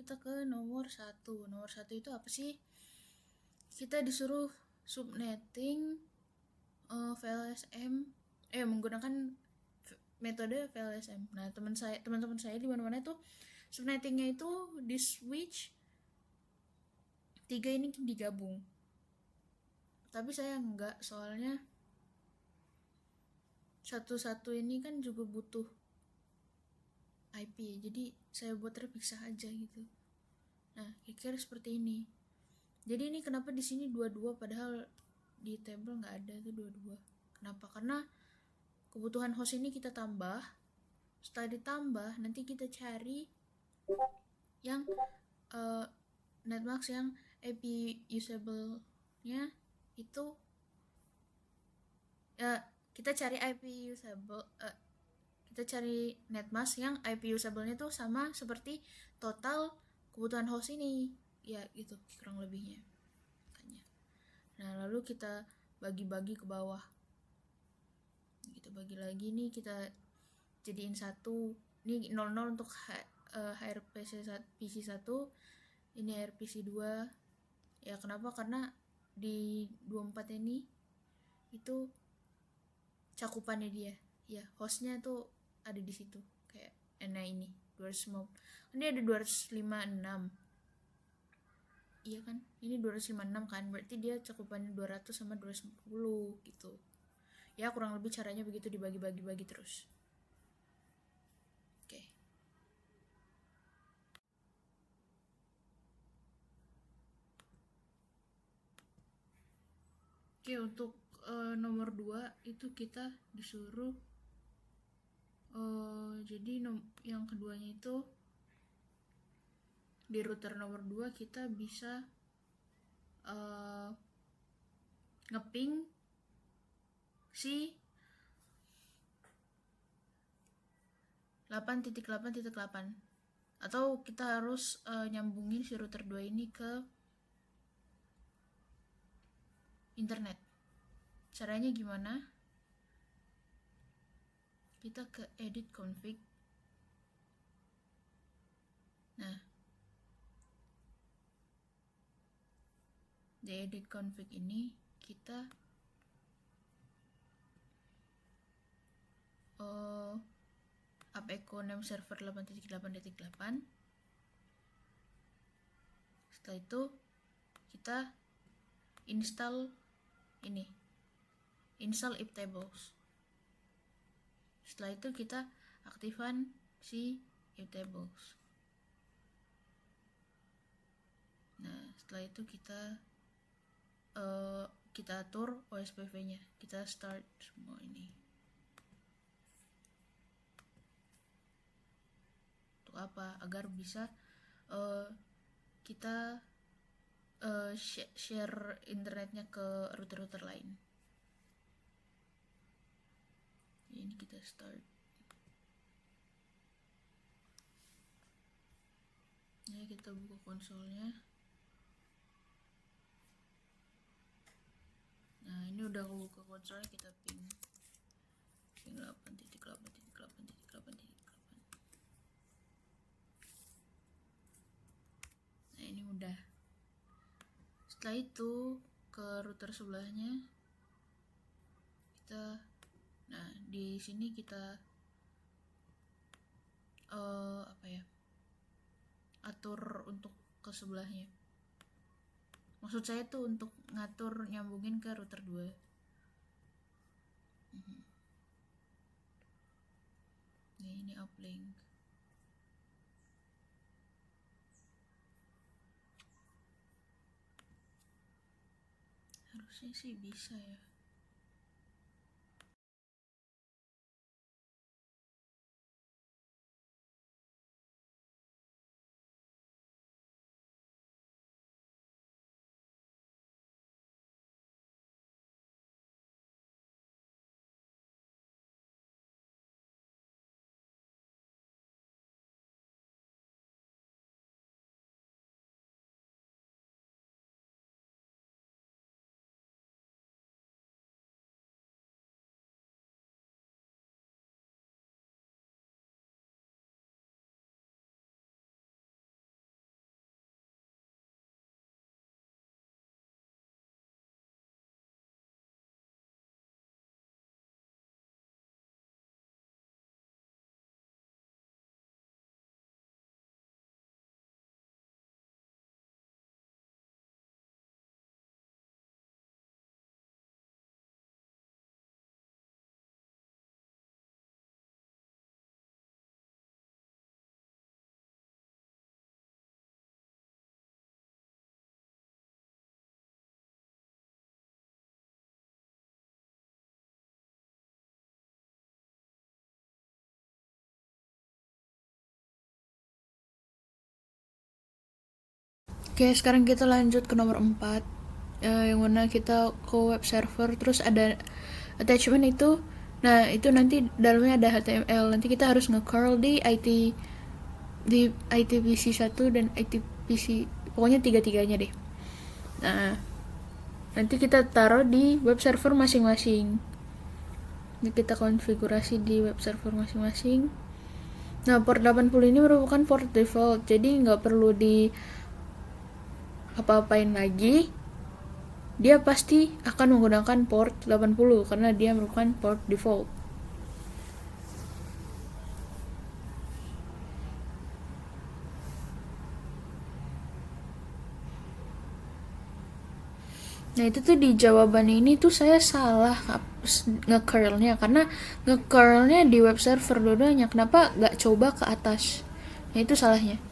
kita ke nomor 1. Nomor 1 itu apa sih? Kita disuruh subnetting VLSM menggunakan metode VLSM. Nah, teman-teman saya di mana-mana itu subnettingnya itu di switch 3 ini digabung. Tapi saya enggak, soalnya satu-satu ini kan juga butuh IP, jadi saya buat terpisah aja gitu. Nah, kira-kira seperti ini. Jadi ini kenapa di sini 22 padahal di table nggak ada tuh 22. Kenapa? Karena kebutuhan host ini kita tambah. Setelah ditambah, nanti kita cari yang netmask yang IP usable-nya itu kita cari IP usable kita cari netmask yang IP usable-nya tuh sama seperti total kebutuhan host ini. Ya gitu kurang lebihnya. Nah, lalu kita bagi-bagi ke bawah. Kita bagi lagi nih, kita jadiin satu. Ini 00 untuk HRPC PC1, ini HRPC2. Ya kenapa? Karena di 24 ini itu cakupannya dia. Ya, hostnya tuh ada di situ. Kayak ini 250. Ini ada 256. Iya kan? Ini 256 kan? Berarti dia cakupannya 200 sama 210 gitu. Ya kurang lebih caranya begitu, dibagi-bagi terus. Oke. Oke, untuk nomor 2 itu kita disuruh jadi yang keduanya itu di router nomor 2 kita bisa ngeping si 8.8.8 atau kita harus nyambungin si router 2 ini ke internet. Caranya gimana? Kita ke edit config. Nah, di edit config ini kita up echo name server 8.8.8. Setelah itu kita install iptables. Setelah itu kita aktifkan si iptables. Nah, setelah itu kita atur OSPF-nya. Kita start semua ini. Untuk apa? Agar bisa kita share internetnya ke router-router lain. Ini kita start. Ya, kita buka konsolnya. Nah, ini udah buka konsolnya, kita ping 8.8.8.8. Nah, ini udah. Setelah itu ke router sebelahnya di sini kita atur untuk ke sebelahnya. Maksud saya tuh untuk ngatur nyambungin ke router 2. Nah, ini uplink. Harusnya sih bisa ya. Oke, sekarang kita lanjut ke nomor 4, yang mana kita ke web server, terus ada attachment itu. Nah, itu nanti dalamnya ada HTML. Nanti kita harus nge-curl di ITPC 1 dan ITPC, pokoknya tiga-tiganya deh. Nah, nanti kita taruh di web server masing-masing. Ini kita konfigurasi di web server masing-masing. Nah, port 80 ini merupakan port default, jadi nggak perlu di apa-apain lagi. Dia pasti akan menggunakan port 80 karena dia merupakan port default. Nah, itu tuh di jawaban ini tuh saya salah nge-curlnya, karena nge-curlnya di web server dua-duanya. Kenapa nggak coba ke atas? Nah, itu salahnya.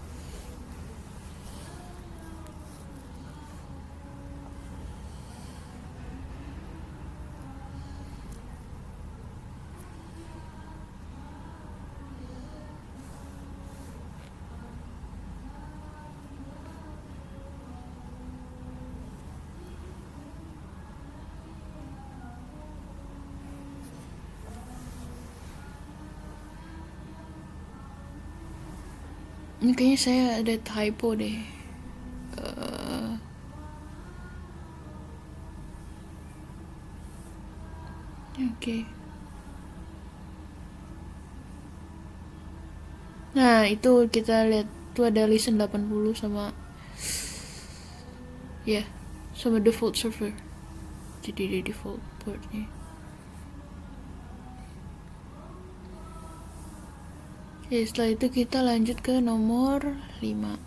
Ini kayaknya saya ada typo deh. Oke. Nah, itu kita lihat tuh ada listen 80 sama ya, sama default server. Jadi di default portnya. Ya, setelah itu kita lanjut ke nomor 5.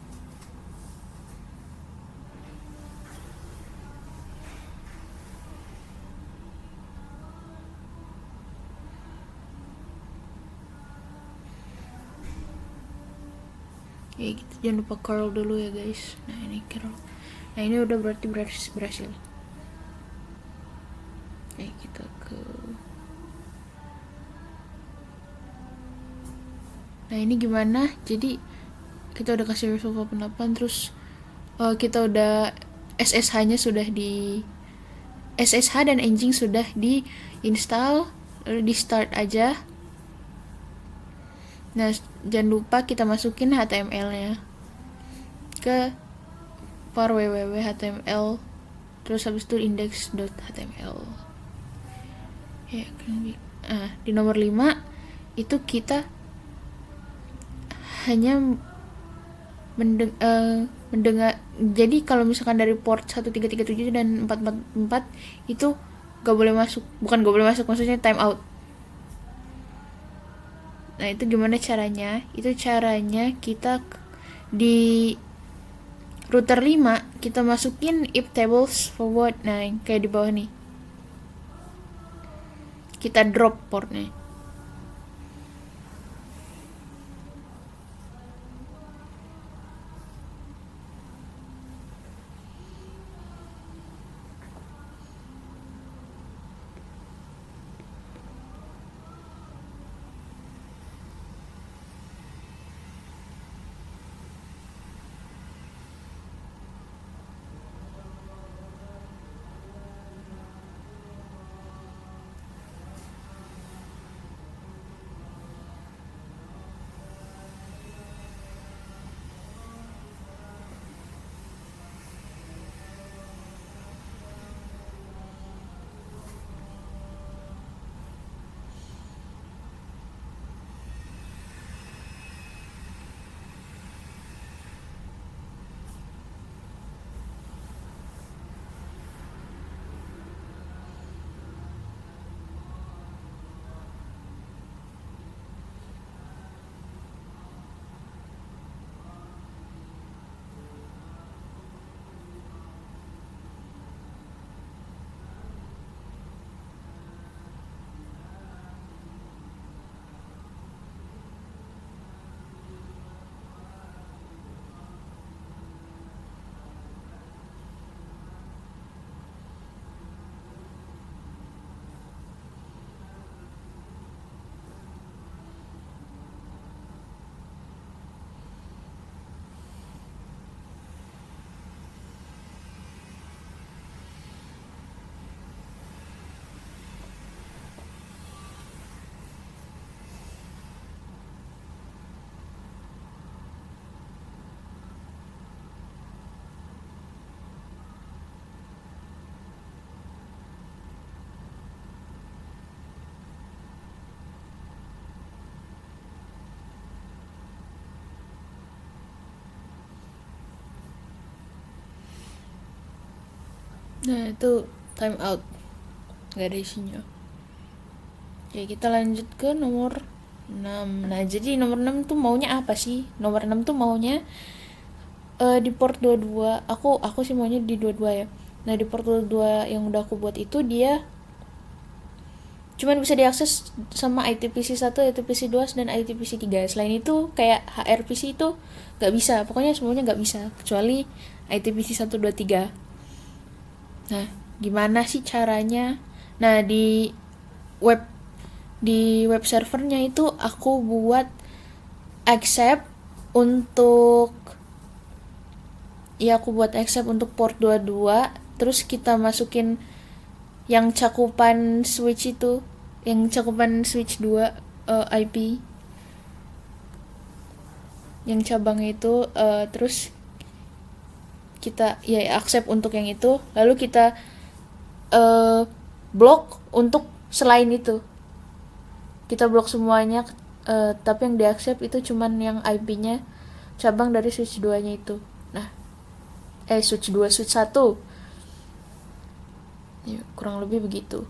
Ya, gitu. Jangan lupa curl dulu ya guys. Nah, ini curl. Nah, ini udah berarti berhasil. Oke, kita ke. Nah, ini gimana? Jadi kita udah kasih result 88, terus kita udah SSH-nya sudah di SSH dan engine sudah di install, lalu di start aja. Nah, jangan lupa kita masukin HTML-nya ke var www.html, terus habis itu index.html. Ya, di nomor 5 itu kita hanya mendengar. Jadi kalau misalkan dari port 1337 dan 444 itu gak boleh masuk, bukan gak boleh masuk, maksudnya time out. Nah, itu gimana caranya? Itu caranya kita di router 5 kita masukin if tables forward. Nah, kayak di bawah nih, kita drop portnya. Nah itu time out, nggak ada isinya. Ya kita lanjut ke nomor 6. Nah jadi nomor 6 tuh maunya apa sih? Nomor 6 tuh maunya di port 22. Aku sih maunya di 22 ya. Nah di port 22 yang udah aku buat itu dia cuman bisa diakses sama ITPC 1, ITPC 2, dan ITPC 3. Selain itu kayak HRPC itu gak bisa, pokoknya semuanya gak bisa kecuali ITPC 1, 2, 3. Nah gimana sih caranya? Nah web di web servernya itu aku buat accept untuk untuk port 22, terus kita masukin yang cakupan switch itu, yang cakupan switch 2 IP yang cabangnya itu, terus kita ya accept untuk yang itu, lalu kita blok untuk selain itu, kita blok semuanya, tapi yang di accept itu cuman yang IP-nya cabang dari switch 2 nya itu. Nah switch 2 switch 1 ya, kurang lebih begitu.